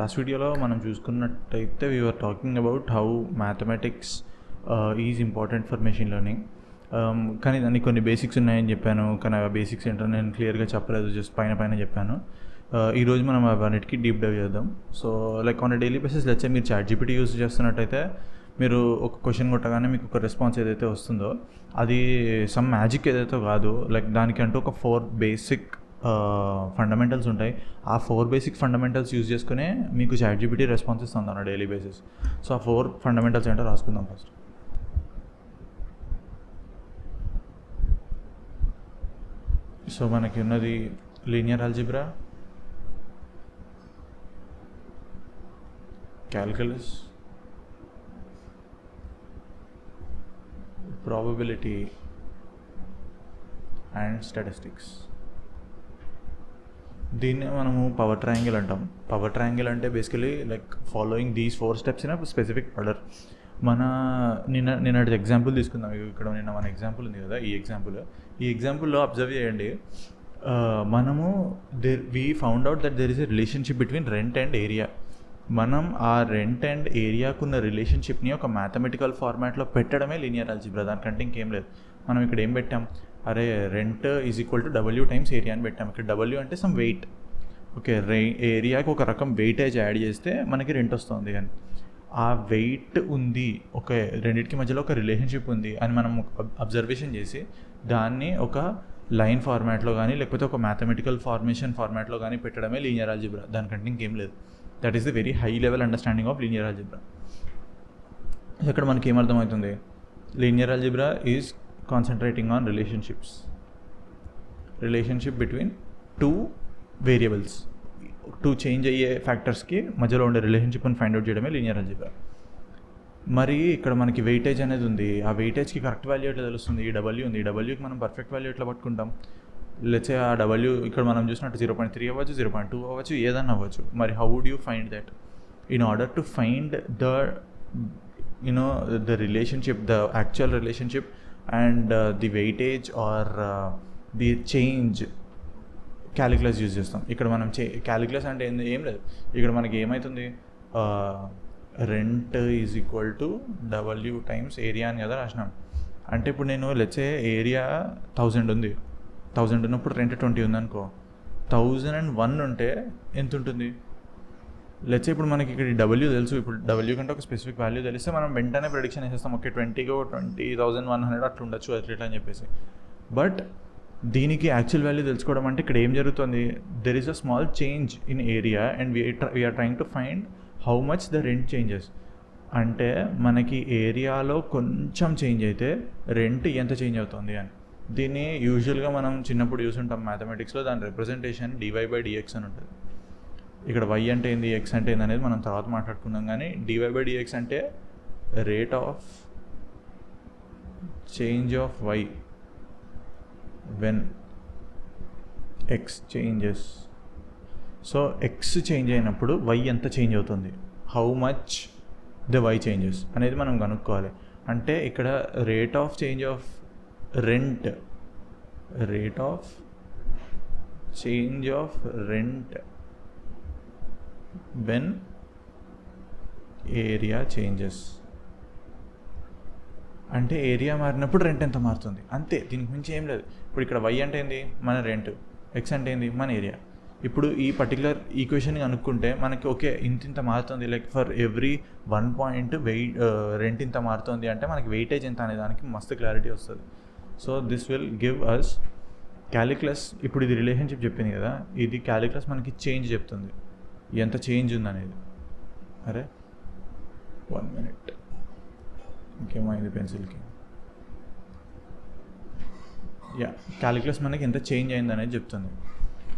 Last వీడియోలో మనం చూసుకున్నట్టయితే we're talking about how mathematics is important for machine learning. కానీ దానికి కొన్ని బేసిక్స్ ఉన్నాయని చెప్పాను, కానీ ఆ బేసిక్స్ ఏంటో నేను క్లియర్గా చెప్పలేదు, జస్ట్ పైన చెప్పాను. ఈరోజు మనం అవన్నిటికీ డీప్ డైవ్ చేద్దాం. So like on daily basis let's మీరు ChatGPT యూజ్ చేస్తున్నట్టయితే మీరు ఒక క్వశ్చన్ కొట్టగానే మీకు ఒక రెస్పాన్స్ ఏదైతే వస్తుందో అది సమ్ మ్యాజిక్ ఏదైతే కాదు. లైక్ దానికంటూ ఒక 4 బేసిక్ ఫండమెంటల్స్ ఉంటాయి. ఆ 4 బేసిక్ ఫండమెంటల్స్ యూజ్ చేసుకునే మీకు ChatGPT రెస్పాన్స్ ఇస్తుంది అన్న డైలీ బేసిస్. సో ఆ 4 ఫండమెంటల్స్ ఏంటో రాసుకుందాం ఫస్ట్. సో మనకి ఉన్నది linear algebra, calculus, probability and statistics. దీన్ని మనము పవర్ ట్రయాంగిల్ అంటాం. పవర్ ట్రయాంగిల్ అంటే basically like following these 4 steps in specific order. నిన్నటి ఎగ్జాంపుల్ తీసుకుందాం. ఇక్కడ నిన్న మన ఎగ్జాంపుల్ ఉంది కదా, ఈ ఎగ్జాంపుల్లో అబ్జర్వ్ చేయండి. మనము we found out that there is a relationship between rent and area. మనం ఆ రెంట్ అండ్ ఏరియాకున్న రిలేషన్షిప్ని ఒక మ్యాథమెటికల్ ఫార్మాట్లో పెట్టడమే లీనియర్ ఆల్జీబ్రా. దానికంటే ఇంకేం లేదు. మనం ఇక్కడ ఏం పెట్టాం, అరే rent is equal to W times area అని పెట్టాం. ఇక్కడ W అంటే సమ్ వెయిట్. ఓకే, ఏరియాకి ఒక రకం వెయిటేజ్ యాడ్ చేస్తే మనకి రెంట్ వస్తుంది. కానీ ఆ వెయిట్ ఉంది, ఒక రెండింటికి మధ్యలో ఒక రిలేషన్షిప్ ఉంది అని మనం అబ్జర్వేషన్ చేసి దాన్ని ఒక లైన్ ఫార్మాట్లో కానీ లేకపోతే ఒక మ్యాథమెటికల్ ఫార్మాట్లో కానీ పెట్టడమే లీనియర్ ఆల్జీబ్రా. దానికంటే ఇంకేం లేదు. That is the very high level understanding of linear algebra. ఇక్కడ మనకి ఏమర్థమవుతుంది, linear algebra is concentrating on relationship between 2 variables. 2 change అయ్యే ఫ్యాక్టర్స్కి మధ్యలో ఉండే రిలేషన్షిప్ని ఫైండ్ అవుట్ చేయడమే లీనియర్ ఆల్జీబ్రా. మరి ఇక్కడ మనకి వెయిటేజ్ అనేది ఉంది. ఆ వెయిటేజ్కి కరెక్ట్ వాల్యూ ఎట్లా తెలుస్తుంది? ఈ W ఉంది. ఈ Wకి మనం పర్ఫెక్ట్ వాల్యూ ఎట్లా పట్టుకుంటాం? లెట్స్ సే ఆ W ఇక్కడ మనం చూసినట్టు 0.3 అవ్వచ్చు, 0.2 అవ్వచ్చు, ఏదన్నా అవ్వచ్చు. మరి how would you find that? In order to find the relationship, the actual relationship and the weightage or the change, calculus use చేస్తాం. ఇక్కడ మనం క్యాలిక్యులస్ అంటే ఏం లేదు. ఇక్కడ మనకి ఏమవుతుంది, rent is equal to W times area అని కదా రాసినాం. అంటే ఇప్పుడు నేను లెట్స్ సే ఏరియా 1000 ఉంది. 1000 ఉన్నప్పుడు రెంట్ 20 ఉందనుకో. 1001 ఉంటే ఎంత ఉంటుంది? లెట్స్ ఇప్పుడు మనకి ఇక్కడ W తెలుసు. ఇప్పుడు W కంటే ఒక స్పెసిఫిక్ వాల్యూ తెలిస్తే మనం వెంటనే ప్రెడిక్షన్ వేసేస్తాం, ఓకే 20,100 అట్లా ఉండొచ్చు అట్లా అని చెప్పేసి. బట్ దీనికి యాక్చువల్ వాల్యూ తెలుసుకోవడం అంటే ఇక్కడ ఏం జరుగుతుంది, there is a small change in area and we're trying to find how much the rent changes. అంటే మనకి ఏరియాలో కొంచెం చేంజ్ అయితే రెంట్ ఎంత చేంజ్ అవుతుంది అని. దీన్ని యూజువల్గా మనం చిన్నప్పుడు చూసుంటాం మ్యాథమెటిక్స్లో. దాని రిప్రజెంటేషన్ dy/dx అని ఉంటుంది. ఇక్కడ y అంటే ఏంది, x అంటే ఏంది అనేది మనం తర్వాత మాట్లాడుకున్నాం. కానీ dy/dx అంటే rate of change of y when x changes. So x change అయినప్పుడు y ఎంత చేంజ్ అవుతుంది, how much the y changes అనేది మనం కనుక్కోవాలి. అంటే ఇక్కడ rate of change of rent when area changes. అంటే ఏరియా మారినప్పుడు రెంట్ ఎంత మారుతుంది, అంతే. దీనికి మించి ఏం లేదు. ఇప్పుడు ఇక్కడ y అంటే ఏంది, మన రెంట్, x అంటే ఏంది, మన ఏరియా. ఇప్పుడు ఈ పర్టికులర్ ఈక్వేషన్ కనుక్కుంటే మనకి ఓకే ఇంత మారుతుంది, like for every 1 point rent ఇంత మారుతుంది అంటే మనకి వెయిటేజ్ ఎంత అనే దానికి మస్తు క్లారిటీ వస్తుంది. So this will give us calculus. ఇప్పుడు ఇది రిలేషన్షిప్ చెప్పింది కదా, ఇది క్యాలిక్యులస్ మనకి చేంజ్ చెప్తుంది, ఎంత చేంజ్ ఉందనేది. అరే 1 minute, ఇంకేమైంది పెన్సిల్కి. క్యాలిక్యులస్ మనకి ఎంత చేంజ్ అయింది అనేది చెప్తుంది.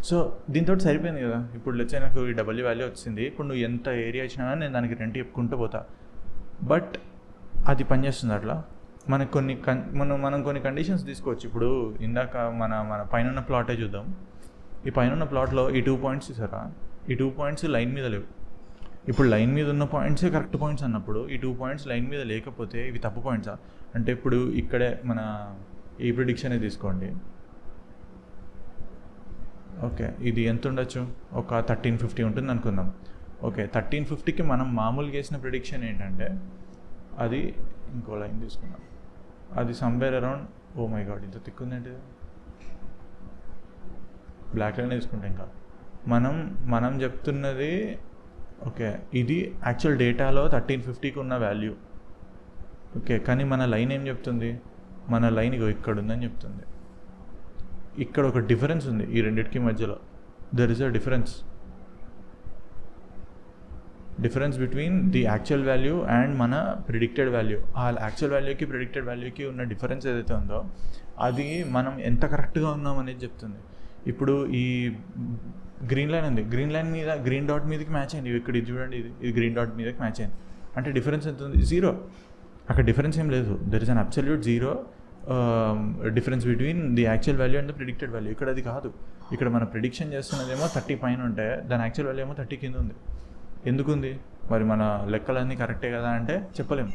సో దీంతో సరిపోయింది కదా. ఇప్పుడు లెట్స్ నాకు ఈ W వాల్యూ వచ్చింది. ఇప్పుడు నువ్వు ఎంత ఏరియా ఇచ్చినా నేను దానికి రెంట్ చెప్పుకుంటూ పోతా. బట్ అది పనిచేస్తుంది అట్లా. మనకు మనం కొన్ని కండిషన్స్ తీసుకోవచ్చు. ఇప్పుడు ఇందాక మన పైన ప్లాటే చూద్దాం. ఈ పైన ప్లాట్లో ఈ 2 పాయింట్స్ ఇస్తారా, ఈ 2 పాయింట్స్ లైన్ మీద లేవు. ఇప్పుడు లైన్ మీద ఉన్న పాయింట్సే కరెక్ట్ పాయింట్స్ అన్నప్పుడు ఈ 2 పాయింట్స్ లైన్ మీద లేకపోతే ఇవి తప్పు పాయింట్సా? అంటే ఇప్పుడు ఇక్కడే మన ఈ ప్రిడిక్షన్ తీసుకోండి. ఓకే, ఇది ఎంత ఉండొచ్చు, ఒక 1350 ఉంటుంది అనుకుందాం. ఓకే, 1350కి మనం మామూలుగా వేసిన ప్రిడిక్షన్ ఏంటంటే అది, ఇంకో లైన్ తీసుకుందాం, అది somewhere around, oh my god ఇంత తిక్కుందంటే బ్లాక్ లైన్ తీసుకుంటే ఇంకా మనం చెప్తున్నది ఓకే, ఇది యాక్చువల్ డేటాలో 1350కి ఉన్న వాల్యూ. ఓకే, కానీ మన లైన్ ఏం చెప్తుంది, మన లైన్ ఇగో ఇక్కడ ఉందని చెప్తుంది. ఇక్కడ ఒక డిఫరెన్స్ ఉంది ఈ రెండింటికి మధ్యలో. There is a difference between the actual value and మన ప్రిడిక్టెడ్ వాల్యూ. ఆ యాక్చువల్ వాల్యూకి ప్రిడిక్టెడ్ వాల్యూకి ఉన్న డిఫరెన్స్ ఏదైతే ఉందో అది మనం ఎంత కరెక్ట్గా ఉన్నాం అనేది చెప్తుంది. ఇప్పుడు ఈ గ్రీన్ లైన్ ఉంది, గ్రీన్ లైన్ మీద గ్రీన్ డాట్ మీదకి మ్యాచ్ అయింది. ఇక్కడ ఇది చూడండి, ఇది గ్రీన్ డాట్ మీదకి మ్యాచ్ అయింది. అంటే డిఫరెన్స్ ఎంత ఉంది, 0. అక్కడ డిఫరెన్స్ ఏం లేదు. There is an absolute 0 difference between the actual value and the predicted value. ఇక్కడ అది కాదు. ఇక్కడ మన ప్రిడిక్షన్ చేస్తున్నదేమో 30 పైన ఉంటే దాని యాక్చువల్ వాల్యూ ఏమో 30 కింద ఉంది. ఎందుకుంది మరి, మన లెక్కలన్నీ కరెక్టే కదా అంటే చెప్పలేము.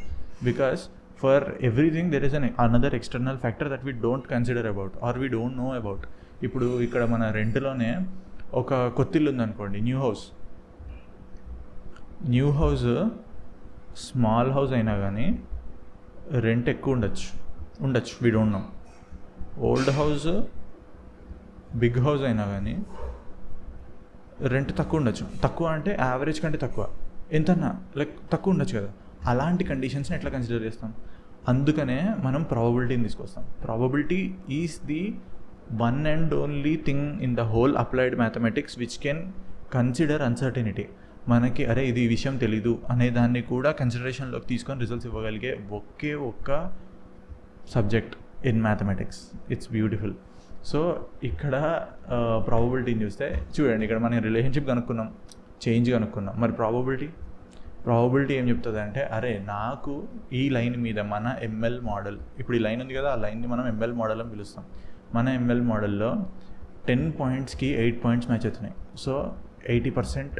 Because for everything there is an another external factor that we don't consider about or we don't know about. ఇప్పుడు ఇక్కడ మన రెంట్లోనే ఒక కొత్తిల్లు ఉందనుకోండి, న్యూ హౌస్ స్మాల్ హౌస్ అయినా కానీ రెంట్ ఎక్కువ ఉండొచ్చు we don't know. Old house big house అయినా కానీ రెంట్ తక్కువ ఉండొచ్చు. తక్కువ అంటే యావరేజ్ కంటే తక్కువ, ఎంతన్నా లైక్ తక్కువ ఉండొచ్చు కదా. అలాంటి కండిషన్స్ని ఎట్లా కన్సిడర్ చేస్తాం? అందుకనే మనం ప్రాబబిలిటీని తీసుకొస్తాం. Probability is the one and only thing in the whole applied mathematics which can consider uncertainty. మనకి అరే ఇది ఈ విషయం తెలీదు అనే దాన్ని కూడా కన్సిడరేషన్లోకి తీసుకొని రిజల్ట్స్ ఇవ్వగలిగే ఒకే ఒక్క subject in mathematics. It's beautiful. So ఇక్కడ ప్రాబబిలిటీని చూస్తే చూడండి, ఇక్కడ మనం రిలేషన్షిప్ కనుక్కున్నాం, చేంజ్ కనుక్కున్నాం. మరి ప్రాబబిలిటీ ఏం చెప్తుంది అంటే, అరే నాకు ఈ లైన్ మీద మన ఎంఎల్ మోడల్, ఇప్పుడు ఈ లైన్ ఉంది కదా, ఆ లైన్ని మనం ఎంఎల్ మోడల్ అని పిలుస్తాం. మన ఎంఎల్ మోడల్లో 10 పాయింట్స్కి 8 పాయింట్స్ మ్యాచ్ అవుతున్నాయి. సో 80%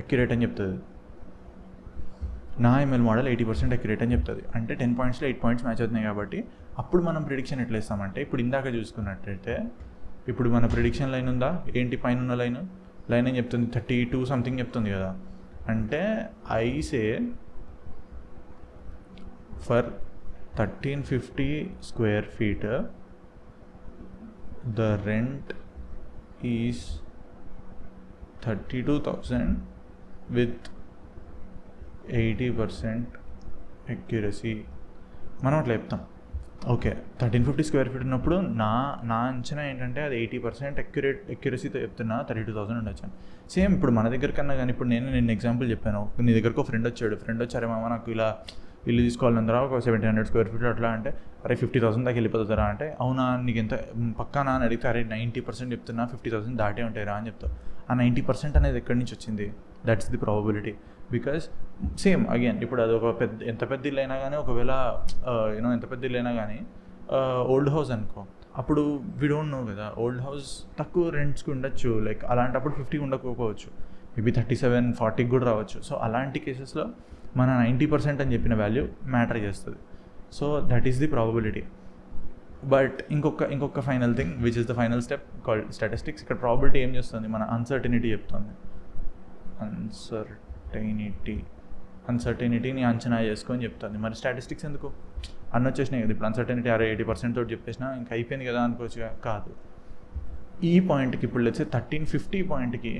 అక్యురేట్ అని చెప్తుంది. నా ఎంఎల్ మోడల్ 80% అక్యురేట్ అని చెప్తుంది. అంటే 10 పాయింట్స్లో 8 పాయింట్స్ మ్యాచ్ అవుతున్నాయి కాబట్టి అప్పుడు మనం ప్రిడిక్షన్ ఎట్లా ఇస్తామంటే, ఇప్పుడు ఇందాక చూసుకున్నట్టయితే ఇప్పుడు మన ప్రిడిక్షన్ లైన్ ఉందా, ఏంటి పైన ఉన్న లైన్ ఏం చెప్తుంది, 32 సంథింగ్ చెప్తుంది కదా. అంటే I say for 1350 square feet the rent is 32,000 with 80% accuracy. మనం అట్లా చెప్తాం. ఓకే, 1350 square feet ఉన్నప్పుడు నా అంచనా ఏంటంటే అది 80% అక్యురసీతో చెప్తున్నా 32,000 ఉండొచ్చు. సేమ్ ఇప్పుడు మన దగ్గర కన్నా కానీ, ఇప్పుడు నేను ఎగ్జాంపుల్ చెప్పాను, నీ దగ్గరకు ఒక ఫ్రెండ్ వచ్చారు, మామ నాకు ఇలా ఇల్లు తీసుకోవాలందరా ఒక 1700 square feet అట్లా అంటే, అరే 50,000 దాకా వెళ్ళిపోతారా అంటే, అవునా నీకు ఎంత పక్కానా అని అడిగితే, అరే 90% చెప్తున్నా 50,000 దాటే ఉంటాయిరా అని చెప్తావు. ఆ 90% అనేది ఎక్కడి నుంచి వచ్చింది? That's the probability. Because same again ఇప్పుడు అది ఒక ఎంత పెద్ద ఇల్లు అయినా కానీ, ఒకవేళ ఎంత పెద్ద ఇల్లు అయినా కానీ ఓల్డ్ హౌస్ అనుకో, అప్పుడు వీ డోంట్ నో కదా, ఓల్డ్ హౌస్ తక్కువ రెంట్స్కి ఉండొచ్చు. లైక్ అలాంటప్పుడు 50 ఉండకపోవచ్చు, మేబీ 37, 40 కూడా రావచ్చు. సో అలాంటి కేసెస్లో మన 90% అని చెప్పిన వాల్యూ మ్యాటర్ చేస్తుంది. So that is the probability. But ఇంకొక final thing which is the final step called statistics. ఇక్కడ ప్రాబబిలిటీ ఏం చేస్తుంది, మన అన్సర్టనిటీ చెప్తుంది. అన్సర్టనిటీని అంచనా చేసుకొని చెప్తుంది. మరి స్టాటిస్టిక్స్ ఎందుకు అన్నీ వచ్చేసినాయి కదా, ఇప్పుడు అన్సర్టనిటీ 80% తోటి చెప్పేసినా ఇంకా అయిపోయింది కదా అనుకోవచ్చుగా. కాదు, ఈ పాయింట్కి ఇప్పుడు లేచే 1350 పాయింట్కి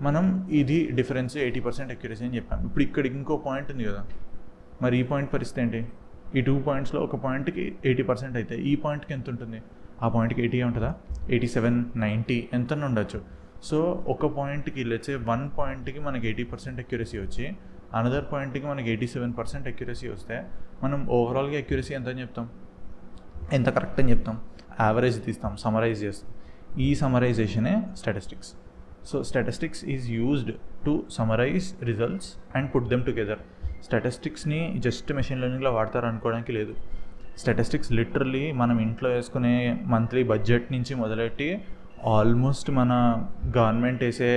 మనం ఇది డిఫరెన్స్ 80% అక్యురసీ అని చెప్పాము. ఇప్పుడు ఇక్కడికి ఇంకో పాయింట్ ఉంది కదా, మరి ఈ పాయింట్ పరిస్థితి ఏంటి? ఈ 2 పాయింట్స్లో ఒక పాయింట్కి 80% అయితే ఈ పాయింట్కి ఎంత ఉంటుంది? ఆ పాయింట్కి 80 ఉంటుందా? 87, 90 ఎంత ఉండొచ్చు. సో ఒక పాయింట్కి లేచే 1 పాయింట్కి మనకి 80% అక్యురసీ వచ్చి, అనదర్ పాయింట్కి మనకి 87% అక్యురసీ వస్తే మనం ఓవరాల్గా అక్యురసీ ఎంత అని చెప్తాం, ఎంత కరెక్ట్ అని చెప్తాం? యావరేజ్ తీస్తాం, సమరైజ్ చేస్తాం. ఈ సమరైజేషనే statistics. So statistics is used to summarize results and put them together. స్టాటిస్టిక్స్ని జస్ట్ మెషిన్ లెర్నింగ్లో వాడతారు అనుకోవడానికి లేదు. స్టాటిస్టిక్స్ లిటరల్లీ మనం ఇంట్లో వేసుకునే మంత్లీ బడ్జెట్ నుంచి మొదలెట్టి ఆల్మోస్ట్ మన గవర్నమెంట్ వేసే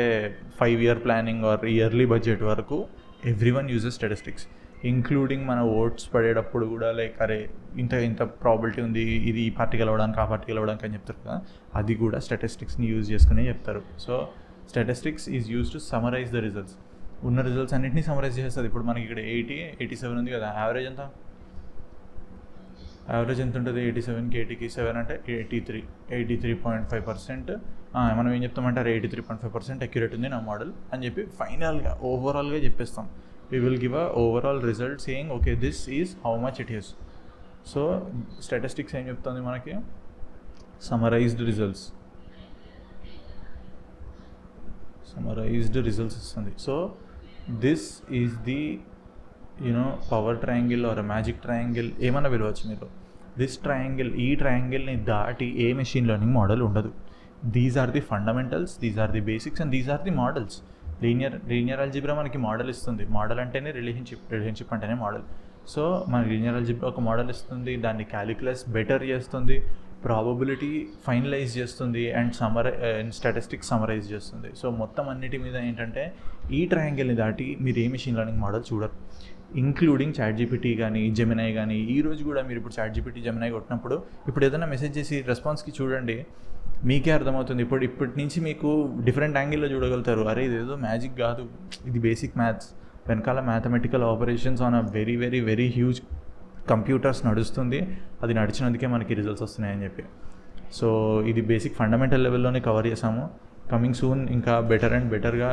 5-year planning are yearly budget వరకు ఎవ్రీవన్ యూజెస్ స్టాటిస్టిక్స్. ఇంక్లూడింగ్ మన ఓట్స్ పడేటప్పుడు కూడా లైక్ అరే ఇంత ఇంత ప్రాబిలిటీ ఉంది ఇది ఈ పార్టీ గెలవడానికి ఆ పార్టీ గెలవడానికి అని చెప్తారు కదా, అది కూడా స్టాటిస్టిక్స్ని యూజ్ చేసుకునే చెప్తారు. So statistics is use to summarise the results. ఉన్న రిజల్ట్స్ అన్నింటినీ సమరైజ్ చేస్తుంది. ఇప్పుడు మనకి ఇక్కడ 87 ఉంది కదా, యావరేజ్ ఎంత ఉంటుంది? 87కి 80కి 7 అంటే 83.5%. మనం ఏం చెప్తామంటే 83.5% అక్యురేట్ ఉంది నా మోడల్ అని చెప్పి ఫైనల్గా ఓవరాల్గా చెప్పేస్తాం. We will give a overall result saying okay this is how much it is. So statistics ఏం చెప్తుంది మనకి? సమరైజ్డ్ రిజల్ట్స్ ఇస్తుంది. So this is the power triangle or magic triangle ఏమన్నా పిలవచ్చు మీరు. దిస్ ట్రయాంగిల్, ఈ ట్రయాంగిల్ని దాటి ఏ మెషిన్ లెర్నింగ్ మోడల్ ఉండదు. These are the fundamentals, these are the basics and these are the models. Linear algebra మనకి మోడల్ ఇస్తుంది. మోడల్ అంటేనే రిలేషన్షిప్ అంటేనే మోడల్. సో మన లీనియర్ అల్జిబ్రా ఒక మోడల్ ఇస్తుంది, దాన్ని క్యాలిక్యులస్ బెటర్ చేస్తుంది, ప్రాబబిలిటీ ఫైనలైజ్ చేస్తుంది అండ్ స్టాటిస్టిక్స్ సమరైజ్ చేస్తుంది. సో మొత్తం అన్నిటి మీద ఏంటంటే ఈ ట్రయాంగిల్ని దాటి మీరు ఏ మెషిన్ లెర్నింగ్ మోడల్ చూడరు, ఇంక్లూడింగ్ ChatGPT కానీ జెమినై కానీ. ఈరోజు కూడా మీరు ఇప్పుడు ChatGPT జెమినై కొట్టినప్పుడు ఇప్పుడు ఏదైనా మెసేజ్ చేసి రెస్పాన్స్కి చూడండి, మీకే అర్థమవుతుంది. ఇప్పటి నుంచి మీకు డిఫరెంట్ యాంగిల్లో చూడగలుగుతారు. అరే ఇదేదో మ్యాజిక్ కాదు, ఇది బేసిక్ మ్యాథ్స్, వెనకాల mathematical operations on a very very very huge computers నడుస్తుంది, అది నడిచినందుకే మనకి రిజల్ట్స్ వస్తున్నాయని చెప్పి. సో ఇది బేసిక్ ఫండమెంటల్ లెవెల్లోనే కవర్ చేసాము. కమింగ్ సూన్ ఇంకా బెటర్ అండ్ బెటర్గా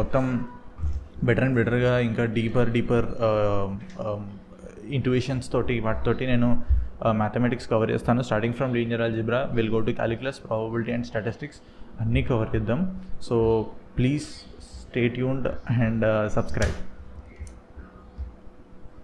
మొత్తం బెటర్ అండ్ బెటర్గా ఇంకా డీపర్ ఇంట్యూషన్స్ తోటి వాటితోటి నేను మ్యాథమెటిక్స్ కవర్ చేస్తాను. Starting from linear algebra will go to calculus, probability and statistics అన్నీ కవర్ చేద్దాం. So please stay tuned and subscribe.